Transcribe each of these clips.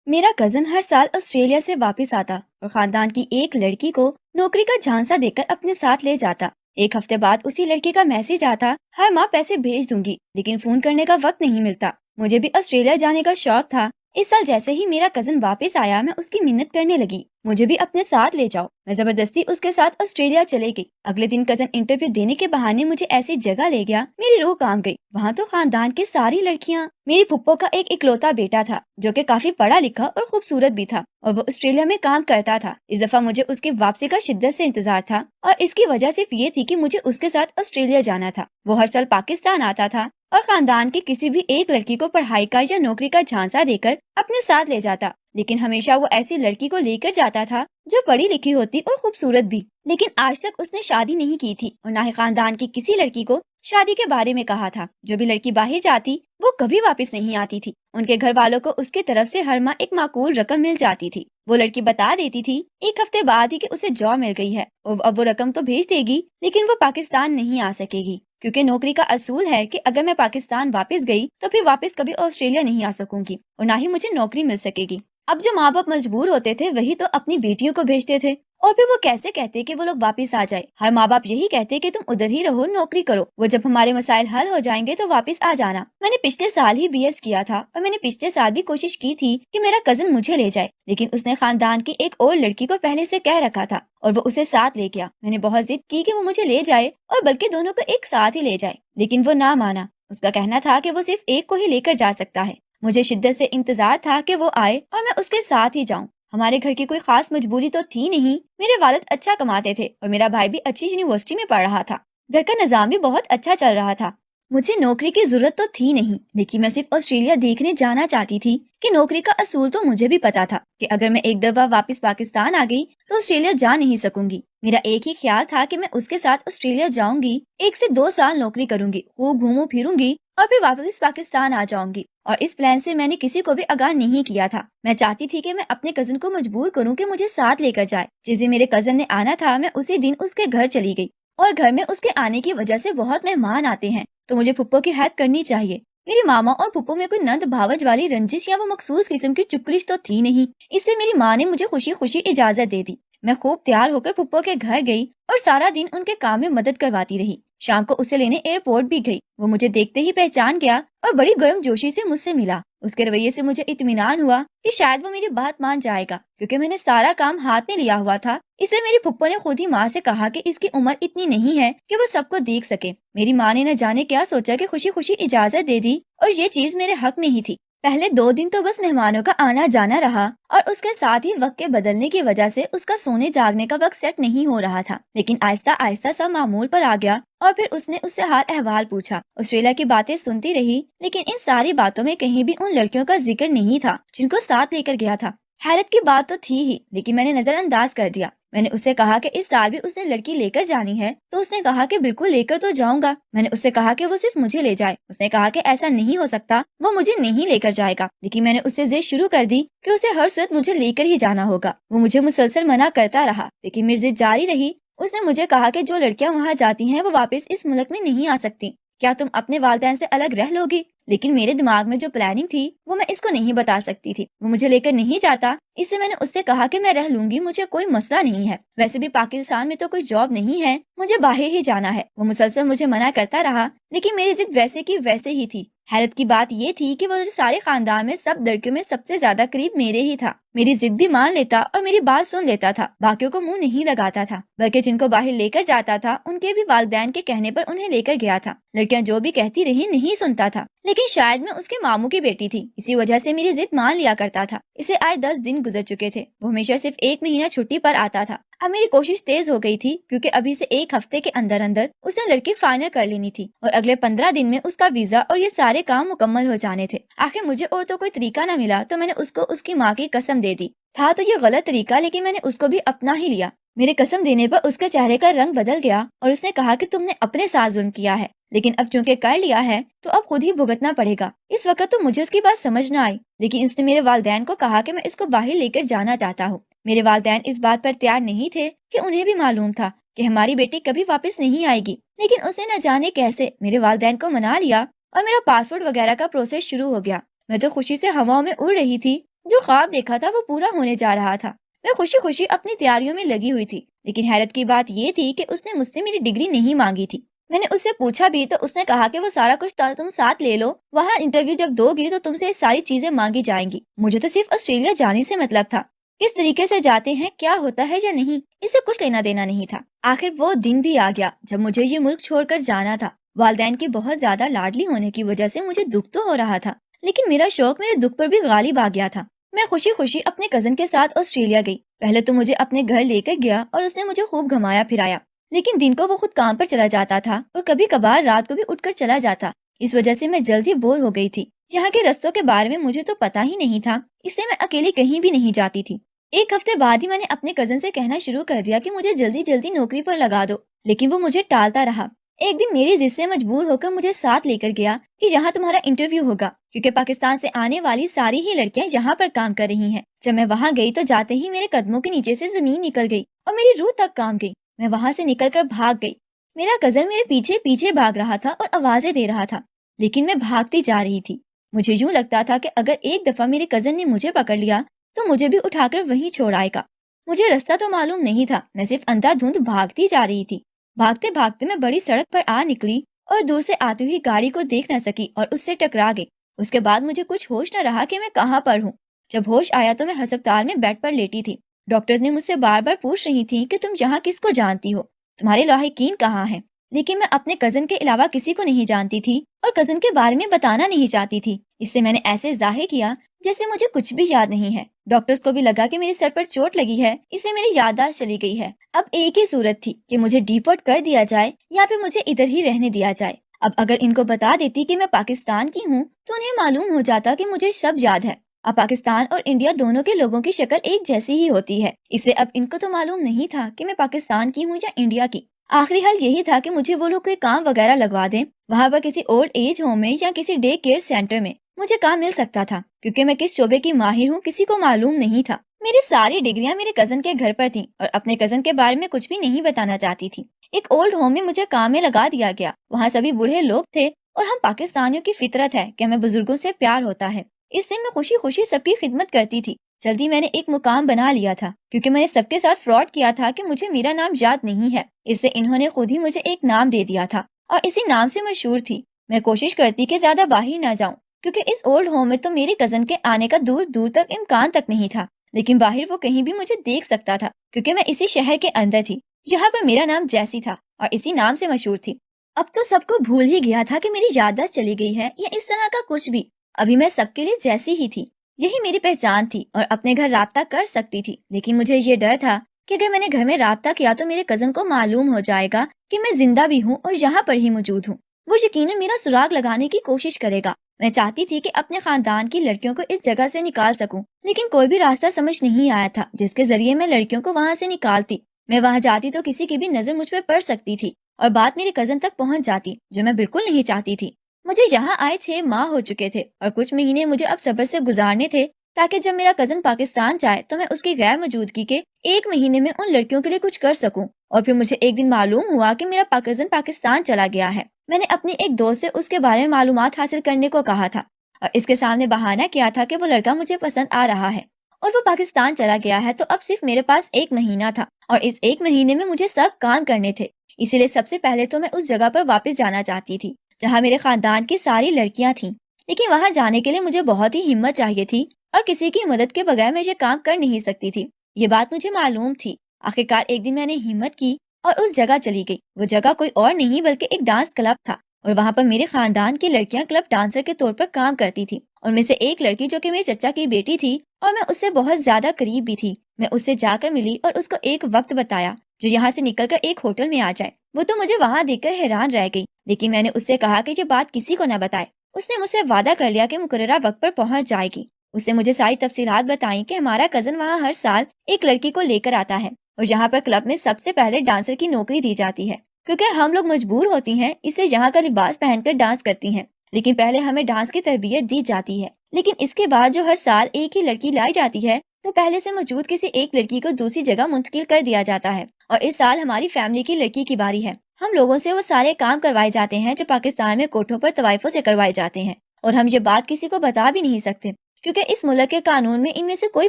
میرا کزن ہر سال آسٹریلیا سے واپس آتا اور خاندان کی ایک لڑکی کو نوکری کا جھانسا دے کر اپنے ساتھ لے جاتا۔ ایک ہفتے بعد اسی لڑکی کا میسج آتا، ہر ماہ پیسے بھیج دوں گی لیکن فون کرنے کا وقت نہیں ملتا۔ مجھے بھی آسٹریلیا جانے کا شوق تھا۔ اس سال جیسے ہی میرا کزن واپس آیا میں اس کی منت کرنے لگی، مجھے بھی اپنے ساتھ لے جاؤ۔ میں زبردستی اس کے ساتھ آسٹریلیا چلے گئی۔ اگلے دن کزن انٹرویو دینے کے بہانے مجھے ایسی جگہ لے گیا، میری روح کانپ گئی۔ وہاں تو خاندان کی ساری لڑکیاں، میری پھپھو کا ایک اکلوتا بیٹا تھا جو کہ کافی پڑھا لکھا اور خوبصورت بھی تھا اور وہ آسٹریلیا میں کام کرتا تھا۔ اس دفعہ مجھے اس کی واپسی کا شدت سے انتظار تھا اور اس کی وجہ صرف یہ تھی کہ مجھے اس کے ساتھ آسٹریلیا جانا تھا۔ وہ ہر سال پاکستان آتا تھا اور خاندان کی کسی بھی ایک لڑکی کو پڑھائی کا یا نوکری کا جھانسا دے کر اپنے ساتھ لے جاتا، لیکن ہمیشہ وہ ایسی لڑکی کو لے کر جاتا تھا جو پڑھی لکھی ہوتی اور خوبصورت بھی۔ لیکن آج تک اس نے شادی نہیں کی تھی اور نہ ہی خاندان کی کسی لڑکی کو شادی کے بارے میں کہا تھا۔ جو بھی لڑکی باہر جاتی وہ کبھی واپس نہیں آتی تھی۔ ان کے گھر والوں کو اس کی طرف سے ہر ماہ ایک معقول رقم مل جاتی تھی۔ وہ لڑکی بتا دیتی تھی ایک ہفتے بعد ہی کہ اسے جاب مل گئی ہے اور اب وہ رقم تو بھیج دے گی لیکن وہ پاکستان نہیں آ سکے گی، کیونکہ نوکری کا اصول ہے کہ اگر میں پاکستان واپس گئی تو پھر واپس کبھی آسٹریلیا نہیں آ سکوں گی اور نہ ہی مجھے نوکری مل سکے گی۔ اب جو ماں باپ مجبور ہوتے تھے وہی تو اپنی بیٹیوں کو بھیجتے تھے، اور پھر وہ کیسے کہتے کہ وہ لوگ واپس آ جائے۔ ہر ماں باپ یہی کہتے کہ تم ادھر ہی رہو، نوکری کرو، وہ جب ہمارے مسائل حل ہو جائیں گے تو واپس آ جانا۔ میں نے پچھلے سال ہی BS کیا تھا اور میں نے پچھلے سال بھی کوشش کی تھی کہ میرا کزن مجھے لے جائے، لیکن اس نے خاندان کی ایک اور لڑکی کو پہلے سے کہہ رکھا تھا اور وہ اسے ساتھ لے گیا۔ میں نے بہت ضد کی کہ وہ مجھے لے جائے اور بلکہ دونوں کو ایک ساتھ ہی لے جائے، لیکن وہ نہ مانا۔ اس کا کہنا تھا کہ وہ صرف ایک کو ہی لے کر جا سکتا ہے۔ مجھے شدت سے انتظار تھا کہ وہ آئے اور میں اس کے ساتھ ہی جاؤں۔ ہمارے گھر کی کوئی خاص مجبوری تو تھی نہیں، میرے والد اچھا کماتے تھے اور میرا بھائی بھی اچھی یونیورسٹی میں پڑھ رہا تھا۔ گھر کا نظام بھی بہت اچھا چل رہا تھا۔ مجھے نوکری کی ضرورت تو تھی نہیں، لیکن میں صرف آسٹریلیا دیکھنے جانا چاہتی تھی کہ نوکری کا اصول تو مجھے بھی پتا تھا کہ اگر میں ایک دفعہ واپس پاکستان آ گئی تو آسٹریلیا جا نہیں سکوں گی۔ میرا ایک ہی خیال تھا کہ میں اس کے ساتھ آسٹریلیا جاؤں گی، 1 سے 2 سال نوکری کروں گی، خوب گھوموں پھروں گی اور پھر واپس پاکستان آ جاؤں گی۔ اور اس پلان سے میں نے کسی کو بھی آگاہ نہیں کیا تھا۔ میں چاہتی تھی کہ میں اپنے کزن کو مجبور کروں کہ مجھے ساتھ لے کر جائے۔ جس دن میرے کزن نے آنا تھا میں اسی دن اس کے گھر چلی گئی، اور گھر میں اس کے آنے کی وجہ سے بہت مہمان آتے ہیں تو مجھے پھپھو کی ہیلپ کرنی چاہیے۔ میری ماما اور پھپھو میں کوئی نند بھاوج والی رنجش یا وہ مخصوص قسم کی چپکش تو تھی نہیں، اس سے میری ماں نے مجھے خوشی خوشی اجازت دے دی۔ میں خوب تیار ہو کر پھپھو کے گھر گئی اور سارا دن ان کے کام میں مدد کرواتی رہی۔ شام کو اسے لینے ایئرپورٹ بھی گئی۔ وہ مجھے دیکھتے ہی پہچان گیا اور بڑی گرم جوشی سے مجھ سے ملا۔ اس کے رویے سے مجھے اطمینان ہوا کہ شاید وہ میری بات مان جائے گا، کیونکہ میں نے سارا کام ہاتھ میں لیا ہوا تھا۔ اس لیے میری پھپھو نے خود ہی ماں سے کہا کہ اس کی عمر اتنی نہیں ہے کہ وہ سب کو دیکھ سکے۔ میری ماں نے نہ جانے کیا سوچا کہ خوشی خوشی اجازت دے دی، اور یہ چیز میرے حق میں ہی تھی۔ پہلے 2 دن تو بس مہمانوں کا آنا جانا رہا اور اس کے ساتھ ہی وقت کے بدلنے کی وجہ سے اس کا سونے جاگنے کا وقت سیٹ نہیں ہو رہا تھا، لیکن آہستہ آہستہ سب معمول پر آ گیا۔ اور پھر اس نے اس سے حال احوال پوچھا، آسٹریلیا کی باتیں سنتی رہی، لیکن ان ساری باتوں میں کہیں بھی ان لڑکیوں کا ذکر نہیں تھا جن کو ساتھ لے کر گیا تھا۔ حیرت کی بات تو تھی ہی، لیکن میں نے نظر انداز کر دیا۔ میں نے اس سے کہا کہ اس سال بھی اس نے لڑکی لے کر جانی ہے، تو اس نے کہا کہ بالکل لے کر تو جاؤں گا۔ میں نے اس سے کہا کہ وہ صرف مجھے لے جائے۔ اس نے کہا کہ ایسا نہیں ہو سکتا، وہ مجھے نہیں لے کر جائے گا، لیکن میں نے اس سے ضد شروع کر دی کہ اسے ہر صورت مجھے لے کر ہی جانا ہوگا۔ وہ مجھے مسلسل منع کرتا رہا، لیکن میری ضد جاری رہی۔ اس نے مجھے کہا کہ جو لڑکیاں وہاں جاتی ہیں وہ واپس اس ملک میں نہیں آ سکتی، کیا تم اپنے والدین سے الگ رہ لو گی؟ لیکن میرے دماغ میں جو پلاننگ تھی وہ میں اس کو نہیں بتا سکتی تھی۔ وہ مجھے لے کر نہیں جاتا، اس سے میں نے اس سے کہا کہ میں رہ لوں گی، مجھے کوئی مسئلہ نہیں ہے، ویسے بھی پاکستان میں تو کوئی جاب نہیں ہے، مجھے باہر ہی جانا ہے۔ وہ مسلسل مجھے منع کرتا رہا، لیکن میری ضد ویسے کی ویسے ہی تھی۔ حیرت کی بات یہ تھی کہ وہ سارے خاندان میں سب لڑکیوں میں سب سے زیادہ قریب میرے ہی تھا۔ میری ضد بھی مان لیتا اور میری بات سن لیتا تھا، باقیوں کو منہ نہیں لگاتا تھا، بلکہ جن کو باہر لے کر جاتا تھا ان کے بھی والدین کے کہنے پر انہیں لے کر گیا تھا۔ لڑکیاں جو بھی کہتی رہی نہیں سنتا تھا، لیکن شاید میں اس کے ماموں کی بیٹی تھی، اسی وجہ سے میری ضد مان لیا کرتا تھا۔ اسے آئے 10 دن گزر چکے تھے، وہ ہمیشہ صرف 1 مہینہ چھٹی پر آتا تھا۔ اب میری کوشش تیز ہو گئی تھی، کیونکہ ابھی سے 1 ہفتے کے اندر اندر اس نے لڑکی فائنل کر لینی تھی اور اگلے 15 دن میں اس کا ویزا اور یہ سارے کام مکمل ہو جانے تھے۔ آخر مجھے اور تو کوئی طریقہ نہ ملا تو میں نے اس کو اس کی ماں کی قسم دے دی۔ تھا تو یہ غلط طریقہ، لیکن میں نے اس کو بھی اپنا ہی لیا۔ میرے قسم دینے پر اس کے چہرے کا رنگ بدل گیا اور اس نے کہا کہ تم نے اپنے ساتھ ظلم کیا ہے، لیکن اب چونکہ کر لیا ہے تو اب خود ہی بھگتنا پڑے گا۔ اس وقت تو مجھے اس کی بات سمجھ نہ آئی، لیکن اس نے میرے والدین کو کہا کہ میں اس کو باہر لے کر جانا چاہتا ہوں۔ میرے والدین اس بات پر تیار نہیں تھے کہ انہیں بھی معلوم تھا کہ ہماری بیٹی کبھی واپس نہیں آئے گی، لیکن اس نے نہ جانے کیسے میرے والدین کو منا لیا اور میرا پاسپورٹ وغیرہ کا پروسیس شروع ہو گیا۔ میں تو خوشی سے ہواؤں میں اڑ رہی تھی جو خواب دیکھا تھا وہ پورا ہونے جا رہا تھا۔ میں خوشی خوشی اپنی تیاریوں میں لگی ہوئی تھی، لیکن حیرت کی بات یہ تھی کہ اس نے مجھ سے میری ڈگری نہیں مانگی تھی۔ میں نے اس سے پوچھا بھی تو اس نے کہا کہ وہ سارا کچھ تم ساتھ لے لو، وہاں انٹرویو جب دو گی تو تم سے ساری چیزیں مانگی جائیں گی۔ مجھے تو صرف آسٹریلیا جانے سے مطلب تھا، کس طریقے سے جاتے ہیں، کیا ہوتا ہے یا نہیں، اس سے کچھ لینا دینا نہیں تھا۔ آخر وہ دن بھی آ گیا جب مجھے یہ ملک چھوڑ کر جانا تھا۔ والدین کی بہت زیادہ لاڈلی ہونے کی وجہ سے مجھے دکھ تو ہو رہا تھا، لیکن میرا شوق میرے دکھ پر بھی غالب آ گیا تھا۔ میں خوشی خوشی اپنے کزن کے ساتھ آسٹریلیا گئی۔ پہلے تو مجھے اپنے گھر لے کر گیا اور اس نے مجھے خوب گھمایا پھرایا، لیکن دن کو وہ خود کام پر چلا جاتا تھا اور کبھی کبھار رات کو بھی اٹھ کر چلا جاتا۔ اس وجہ سے میں جلد ہی بور ہو گئی تھی۔ یہاں کے رستوں کے بارے میں مجھے تو پتا ہی نہیں تھا، اس لیے میں اکیلی کہیں بھی نہیں جاتی تھی۔ ایک ہفتے بعد ہی میں نے اپنے کزن سے کہنا شروع کر دیا کہ مجھے جلدی جلدی نوکری پر لگا دو، لیکن وہ مجھے ٹالتا رہا۔ ایک دن میری ضد سے مجبور ہو کر مجھے ساتھ لے کر گیا کہ یہاں تمہارا انٹرویو ہوگا، کیونکہ پاکستان سے آنے والی ساری ہی لڑکیاں یہاں پر کام کر رہی ہیں۔ جب میں وہاں گئی تو جاتے ہی میرے قدموں کے نیچے سے زمین نکل گئی اور میری روح تک کام گئی۔ میں وہاں سے نکل کر بھاگ گئی۔ میرا کزن میرے پیچھے پیچھے بھاگ رہا تھا اور آوازیں دے رہا تھا، لیکن میں بھاگتی جا رہی تھی۔ مجھے یوں لگتا تھا کہ اگر ایک دفعہ میرے کزن نے مجھے پکڑ لیا تو مجھے بھی اٹھا کر وہیں چھوڑ آئے گا۔ مجھے رستہ تو معلوم نہیں تھا، میں صرف اندھا دھند بھاگتی جا رہی تھی۔ بھاگتے بھاگتے میں بڑی سڑک پر آ نکلی اور دور سے آتی ہوئی گاڑی کو دیکھ نہ سکی اور اس سے ٹکرا گئی۔ اس کے بعد مجھے کچھ ہوش نہ رہا کہ میں کہاں پر ہوں۔ جب ہوش آیا تو میں ہسپتال میں بیڈ پر لیٹی تھی۔ ڈاکٹرز نے مجھ سے بار بار پوچھ رہی تھی کہ تم یہاں کس کو جانتی ہو، تمہارے لاحقین کہاں ہیں، لیکن میں اپنے کزن کے علاوہ کسی کو نہیں جانتی تھی اور کزن کے بارے میں بتانا نہیں چاہتی تھی۔ اس سے میں نے ایسے ظاہر کیا جیسے مجھے کچھ بھی یاد نہیں ہے۔ ڈاکٹرز کو بھی لگا کہ میرے سر پر چوٹ لگی ہے، اس سے میری یادداشت چلی گئی ہے۔ اب ایک ہی صورت تھی کہ مجھے ڈیپورٹ کر دیا جائے یا پھر مجھے ادھر ہی رہنے دیا جائے۔ اب اگر ان کو بتا دیتی کہ میں پاکستان کی ہوں تو انہیں معلوم ہو جاتا کہ مجھے سب یاد ہے۔ اب پاکستان اور انڈیا دونوں کے لوگوں کی شکل ایک جیسی ہی ہوتی ہے، اس سے اب ان کو تو معلوم نہیں تھا کہ میں پاکستان کی ہوں یا انڈیا کی۔ آخری حل یہی تھا کہ مجھے وہ لوگ کوئی کام وغیرہ لگوا دیں، وہاں پر کسی اولڈ ایج ہوم میں یا کسی ڈے کیئر سینٹر میں مجھے کام مل سکتا تھا، کیونکہ میں کس شعبے کی ماہر ہوں کسی کو معلوم نہیں تھا۔ میری ساری ڈگریاں میرے کزن کے گھر پر تھیں اور اپنے کزن کے بارے میں کچھ بھی نہیں بتانا چاہتی تھی۔ ایک اولڈ ہوم میں مجھے کام میں لگا دیا گیا، وہاں سبھی بوڑھے لوگ تھے اور ہم پاکستانیوں کی فطرت ہے کہ ہمیں بزرگوں سے پیار ہوتا ہے، اس سے میں خوشی خوشی سب کی خدمت کرتی تھی۔ جلدی میں نے ایک مقام بنا لیا تھا، کیونکہ میں نے سب کے ساتھ فراڈ کیا تھا کہ مجھے میرا نام یاد نہیں ہے، اس سے انہوں نے خود ہی مجھے ایک نام دے دیا تھا اور اسی نام سے مشہور تھی۔ میں کوشش کرتی کہ زیادہ باہر نہ جاؤں، کیونکہ اس اولڈ ہوم میں تو میرے کزن کے آنے کا دور دور تک امکان تک نہیں تھا، لیکن باہر وہ کہیں بھی مجھے دیکھ سکتا تھا کیونکہ میں اسی شہر کے اندر تھی جہاں پر میرا نام جیسی تھا اور اسی نام سے مشہور تھی۔ اب تو سب کو بھول ہی گیا تھا کہ میری یادداشت چلی گئی ہے یا اس طرح کا کچھ بھی، ابھی میں سب کے لیے جیسی ہی تھی، یہی میری پہچان تھی اور اپنے گھر رابطہ کر سکتی تھی۔ لیکن مجھے یہ ڈر تھا کہ اگر میں نے گھر میں رابطہ کیا تو میرے کزن کو معلوم ہو جائے گا کہ میں زندہ بھی ہوں اور یہاں پر ہی موجود ہوں، وہ یقیناً میرا سراغ لگانے کی کوشش کرے گا۔ میں چاہتی تھی کہ اپنے خاندان کی لڑکیوں کو اس جگہ سے نکال سکوں، لیکن کوئی بھی راستہ سمجھ نہیں آیا تھا جس کے ذریعے میں لڑکیوں کو وہاں سے نکالتی۔ میں وہاں جاتی تو کسی کی بھی نظر مجھ پہ پڑ سکتی تھی اور بات میرے کزن تک پہنچ جاتی، جو میں بالکل نہیں چاہتی تھی۔ مجھے یہاں آئے 6 ماہ ہو چکے تھے اور کچھ مہینے مجھے اب صبر سے گزارنے تھے تاکہ جب میرا کزن پاکستان جائے تو میں اس کی غیر موجودگی کے 1 مہینے میں ان لڑکیوں کے لیے کچھ کر سکوں۔ اور پھر مجھے ایک دن معلوم ہوا کہ میرا کزن پاکستان چلا گیا ہے۔ میں نے اپنی ایک دوست سے اس کے بارے میں معلومات حاصل کرنے کو کہا تھا اور اس کے سامنے بہانہ کیا تھا کہ وہ لڑکا مجھے پسند آ رہا ہے اور وہ پاکستان چلا گیا ہے، تو اب صرف میرے پاس 1 مہینہ تھا اور اس 1 مہینے میں مجھے سب کام کرنے تھے۔ اسی لیے سب سے پہلے تو میں اس جگہ پر واپس جانا چاہتی تھی جہاں میرے خاندان کی ساری لڑکیاں تھیں، لیکن وہاں جانے کے لیے مجھے بہت ہی ہمت چاہیے تھی اور کسی کی مدد کے بغیر میں یہ کام کر نہیں سکتی تھی۔ یہ بات مجھے معلوم تھی۔ آخرکار ایک دن میں نے ہمت کی اور اس جگہ چلی گئی۔ وہ جگہ کوئی اور نہیں بلکہ ایک ڈانس کلب تھا اور وہاں پر میرے خاندان کی لڑکیاں کلب ڈانسر کے طور پر کام کرتی تھی۔ اور میں سے ایک لڑکی جو کہ میرے چچا کی بیٹی تھی اور میں اس سے بہت زیادہ قریب بھی تھی، میں اس سے جا کر ملی اور اس کو ایک وقت بتایا جو یہاں سے نکل کر ایک ہوٹل میں آ جائے۔ وہ تو مجھے وہاں دیکھ کر حیران رہ گئی، لیکن میں نے اس سے کہا کہ یہ بات کسی کو نہ بتائے۔ اس نے مجھ سے وعدہ کر لیا کہ مقررہ وقت پر پہنچ جائے گی۔ اس نے مجھے ساری تفصیلات بتائیں کہ ہمارا کزن وہاں ہر سال ایک لڑکی کو لے کر آتا ہے اور یہاں پر کلب میں سب سے پہلے ڈانسر کی نوکری دی جاتی ہے، کیونکہ ہم لوگ مجبور ہوتی ہیں اس سے یہاں کا لباس پہن کر ڈانس کرتی ہیں، لیکن پہلے ہمیں ڈانس کی تربیت دی جاتی ہے، لیکن اس کے بعد جو ہر سال ایک ہی لڑکی لائی جاتی ہے تو پہلے سے موجود کسی ایک لڑکی کو دوسری جگہ منتقل کر دیا جاتا ہے۔ اور اس سال ہماری فیملی کی لڑکی کی باری ہے۔ ہم لوگوں سے وہ سارے کام کروائے جاتے ہیں جو پاکستان میں کوٹھوں پر طوائفوں سے کروائے جاتے ہیں، اور ہم یہ بات کسی کو بتا بھی نہیں سکتے۔ کیونکہ اس ملک کے قانون میں ان میں سے کوئی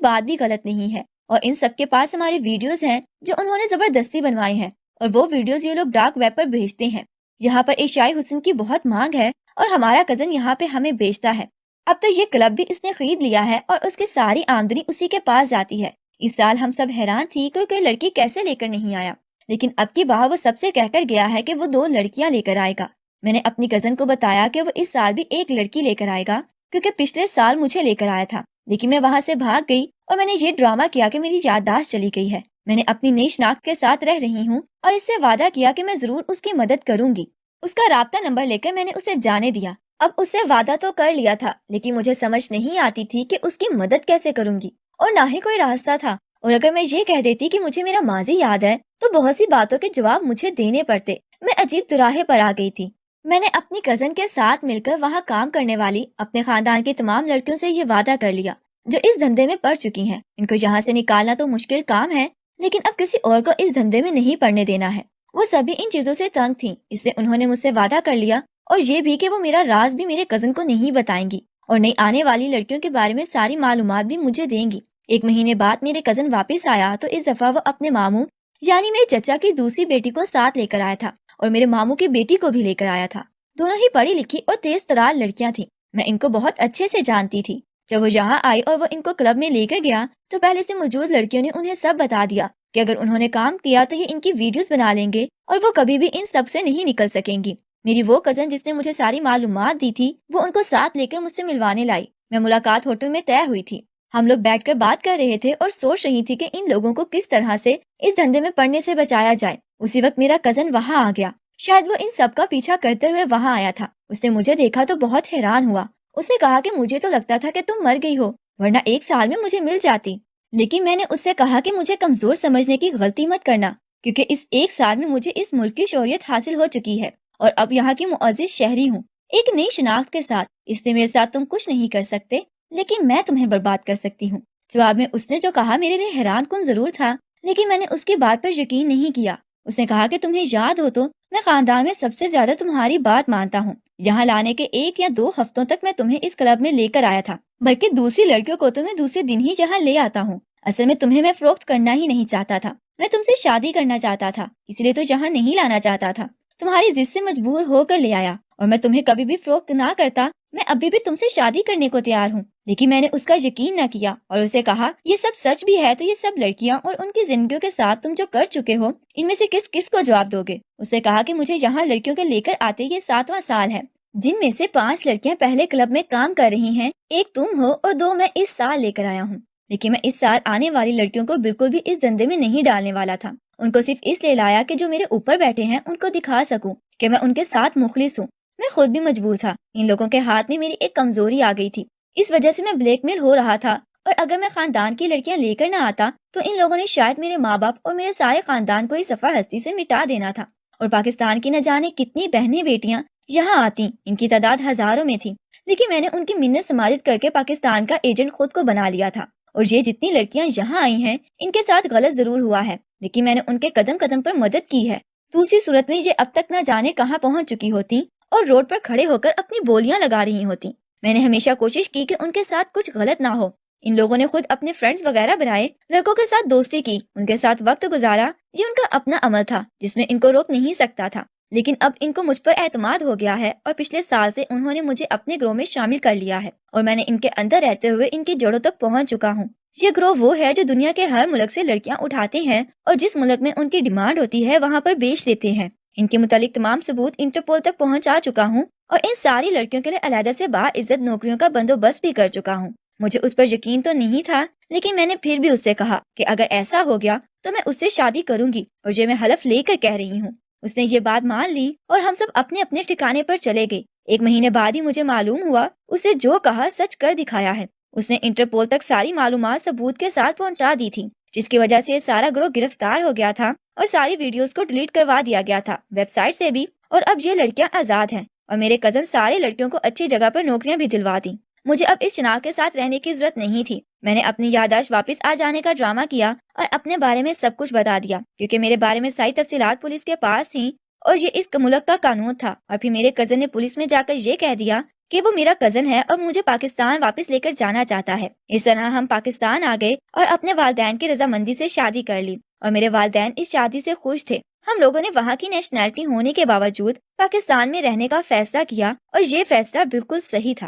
بات بھی غلط نہیں ہے، اور ان سب کے پاس ہماری ویڈیوز ہیں جو انہوں نے زبردستی بنوائی ہیں، اور وہ ویڈیوز یہ لوگ ڈارک ویب پر بھیجتے ہیں جہاں پر ایشیائی حسن کی بہت مانگ ہے، اور ہمارا کزن یہاں پہ ہمیں بیچتا ہے۔ اب تو یہ کلب بھی اس نے خرید لیا ہے اور اس کی ساری آمدنی اسی کے پاس جاتی ہے۔ اس سال ہم سب حیران تھی کہ کوئی لڑکی کیسے لے کر نہیں آیا، لیکن اب کی بار وہ سب سے کہہ کر گیا ہے کہ وہ 2 لڑکیاں لے کر آئے گا۔ میں نے اپنی کزن کو بتایا کہ وہ اس سال بھی ایک لڑکی لے کر آئے گا، کیونکہ پچھلے سال مجھے لے کر آیا تھا، لیکن میں وہاں سے بھاگ گئی اور میں نے یہ ڈرامہ کیا کہ میری یادداشت چلی گئی ہے۔ میں نے اپنی نئی شناخت کے ساتھ رہ رہی ہوں اور اس سے وعدہ کیا کہ میں ضرور اس کی مدد کروں گی۔ اس کا رابطہ نمبر لے کر میں نے اسے جانے دیا۔ اب اس سے وعدہ تو کر لیا تھا، لیکن مجھے سمجھ نہیں آتی تھی کہ اس کی مدد کیسے کروں گی، اور نہ ہی کوئی راستہ تھا۔ اور اگر میں یہ کہہ دیتی کہ مجھے میرا ماضی یاد ہے تو بہت سی باتوں کے جواب مجھے دینے پڑتے۔ میں عجیب دراہے پر آ گئی تھی۔ میں نے اپنی کزن کے ساتھ مل کر وہاں کام کرنے والی اپنے خاندان کی تمام لڑکیوں سے یہ وعدہ کر لیا جو اس دھندے میں پڑ چکی ہیں۔ ان کو یہاں سے نکالنا تو مشکل کام ہے، لیکن اب کسی اور کو اس دھندے میں نہیں پڑنے دینا ہے۔ وہ سبھی ان چیزوں سے تنگ تھیں، اس لیے انہوں نے مجھ سے وعدہ کر لیا، اور یہ بھی کہ وہ میرا راز بھی میرے کزن کو نہیں بتائیں گی، اور نئی آنے والی لڑکیوں کے بارے میں ساری معلومات بھی مجھے دیں گی۔ 1 مہینے بعد میرے کزن واپس آیا تو اس دفعہ وہ اپنے ماموں یعنی میرے چچا کی دوسری بیٹی کو ساتھ لے کر آیا تھا، اور میرے ماموں کی بیٹی کو بھی لے کر آیا تھا۔ دونوں ہی پڑھی لکھی اور تیز ترار لڑکیاں تھیں۔ میں ان کو بہت اچھے سے جانتی تھی۔ جب وہ یہاں آئی اور وہ ان کو کلب میں لے کر گیا تو پہلے سے موجود لڑکیوں نے انہیں سب بتا دیا کہ اگر انہوں نے کام کیا تو یہ ان کی ویڈیوز بنا لیں گے اور وہ کبھی بھی ان سب سے نہیں نکل سکیں گی۔ میری وہ کزن جس نے مجھے ساری معلومات دی تھی وہ ان کو ساتھ لے کر مجھ سے ملوانے لائی۔ میں ملاقات ہوٹل میں طے ہوئی تھی۔ ہم لوگ بیٹھ کر بات کر رہے تھے اور سوچ رہی تھی کہ ان لوگوں کو کس طرح سے اس دھندے میں پڑنے سے بچایا جائے۔ اسی وقت میرا کزن وہاں آ گیا۔ شاید وہ ان سب کا پیچھا کرتے ہوئے وہاں آیا تھا۔ اس نے مجھے دیکھا تو بہت حیران ہوا۔ اس نے کہا کہ مجھے تو لگتا تھا کہ تم مر گئی ہو، ورنہ 1 سال میں مجھے مل جاتی۔ لیکن میں نے اس سے کہا کہ مجھے کمزور سمجھنے کی غلطی مت کرنا، کیونکہ اس 1 سال میں مجھے اس ملک کی شہریت حاصل ہو چکی ہے اور اب یہاں کی معزز شہری ہوں، ایک نئی شناخت کے ساتھ۔ اس لیے میرے ساتھ تم کچھ نہیں کر سکتے، لیکن میں تمہیں برباد کر سکتی ہوں۔ جواب میں اس نے جو کہا میرے لیے حیران کن ضرور تھا، لیکن میں نے اس کی بات پر یقین نہیں کیا۔ اس نے کہا کہ تمہیں یاد ہو تو میں خاندان میں سب سے زیادہ تمہاری بات مانتا ہوں۔ یہاں لانے کے 1 یا 2 ہفتوں تک میں تمہیں اس کلب میں لے کر آیا تھا، بلکہ دوسری لڑکیوں کو تو میں دوسرے دن ہی یہاں لے آتا ہوں۔ اصل میں تمہیں میں فروخت کرنا ہی نہیں چاہتا تھا، میں تم سے شادی کرنا چاہتا تھا، اس لیے تو یہاں نہیں لانا چاہتا تھا۔ تمہاری ضد سے مجبور ہو کر لے آیا، اور میں تمہیں کبھی بھی فروخت نہ کرتا، میں ابھی بھی تم سے شادی کرنے کو تیار ہوں۔ لیکن میں نے اس کا یقین نہ کیا اور اسے کہا یہ سب سچ بھی ہے تو یہ سب لڑکیاں اور ان کی زندگیوں کے ساتھ تم جو کر چکے ہو ان میں سے کس کس کو جواب دو گے؟ اسے کہا کہ مجھے یہاں لڑکیوں کے لے کر آتے یہ 7واں سال ہے، جن میں سے 5 لڑکیاں پہلے کلب میں کام کر رہی ہیں، 1 تم ہو اور 2 میں اس سال لے کر آیا ہوں۔ لیکن میں اس سال آنے والی لڑکیوں کو بالکل بھی اس دھندے میں نہیں ڈالنے والا تھا۔ ان کو صرف اس لیے لایا کہ جو میرے اوپر بیٹھے ہیں ان کو دکھا سکوں کہ میں ان کے ساتھ مخلص ہوں۔ میں خود بھی مجبور تھا، ان لوگوں کے ہاتھ میں میری ایک کمزوری آ گئی تھی، اس وجہ سے میں بلیک میل ہو رہا تھا، اور اگر میں خاندان کی لڑکیاں لے کر نہ آتا تو ان لوگوں نے شاید میرے ماں باپ اور میرے سارے خاندان کو اس صفحہ ہستی سے مٹا دینا تھا، اور پاکستان کی نہ جانے کتنی بہنیں بیٹیاں یہاں آتی، ان کی تعداد ہزاروں میں تھی، لیکن میں نے ان کی منت سماجت کر کے پاکستان کا ایجنٹ خود کو بنا لیا تھا۔ اور یہ جتنی لڑکیاں یہاں آئی ہیں ان کے ساتھ غلط ضرور ہوا ہے، لیکن میں نے ان کے قدم قدم پر مدد کی ہے۔ دوسری صورت میں یہ اب تک نہ جانے کہاں پہنچ چکی ہوتی اور روڈ پر کھڑے ہو کر اپنی بولیاں لگا رہی ہوتی۔ میں نے ہمیشہ کوشش کی کہ ان کے ساتھ کچھ غلط نہ ہو۔ ان لوگوں نے خود اپنے فرینڈز وغیرہ بنائے، لڑکوں کے ساتھ دوستی کی، ان کے ساتھ وقت گزارا، یہ ان کا اپنا عمل تھا جس میں ان کو روک نہیں سکتا تھا۔ لیکن اب ان کو مجھ پر اعتماد ہو گیا ہے اور پچھلے سال سے انہوں نے مجھے اپنے گروہ میں شامل کر لیا ہے، اور میں نے ان کے اندر رہتے ہوئے ان کی جڑوں تک پہنچ چکا ہوں۔ یہ گروہ وہ ہے جو دنیا کے ہر ملک سے لڑکیاں اٹھاتے ہیں اور جس ملک میں ان کی ڈیمانڈ ہوتی ہے وہاں پر بیچ دیتے ہیں۔ ان کے متعلق تمام ثبوت انٹرپول تک پہنچا چکا ہوں اور ان ساری لڑکیوں کے لیے علیحدہ سے باعزت نوکریوں کا بندوبست بھی کر چکا ہوں۔ مجھے اس پر یقین تو نہیں تھا، لیکن میں نے پھر بھی اس سے کہا کہ اگر ایسا ہو گیا تو میں اس سے شادی کروں گی، اور یہ میں حلف لے کر کہہ رہی ہوں۔ اس نے یہ بات مان لی اور ہم سب اپنے اپنے ٹھکانے پر چلے گئے۔ 1 مہینے بعد ہی مجھے معلوم ہوا اسے جو کہا سچ کر دکھایا ہے۔ اس نے انٹرپول تک ساری معلومات ثبوت کے ساتھ پہنچا دی تھی، جس کی وجہ سے یہ سارا گروہ گرفتار ہو گیا تھا اور ساری ویڈیوز کو ڈیلیٹ کروا دیا گیا تھا ویب سائٹ سے بھی، اور اب یہ لڑکیاں آزاد ہیں، اور میرے کزن سارے لڑکیوں کو اچھی جگہ پر نوکریاں بھی دلوا دیں۔ مجھے اب اس چناؤ کے ساتھ رہنے کی ضرورت نہیں تھی۔ میں نے اپنی یادداشت واپس آ جانے کا ڈرامہ کیا اور اپنے بارے میں سب کچھ بتا دیا، کیونکہ میرے بارے میں ساری تفصیلات پولیس کے پاس تھیں اور یہ اس ملک کا قانون تھا۔ اور پھر میرے کزن نے پولیس میں جا کر یہ کہہ دیا کہ وہ میرا کزن ہے اور مجھے پاکستان واپس لے کر جانا چاہتا ہے۔ اس طرح ہم پاکستان آ گئے اور اپنے والدین کی رضامندی سے شادی کر لی اور میرے والدین اس شادی سے خوش تھے۔ ہم لوگوں نے وہاں کی نیشنلٹی ہونے کے باوجود پاکستان میں رہنے کا فیصلہ کیا اور یہ فیصلہ بالکل صحیح تھا۔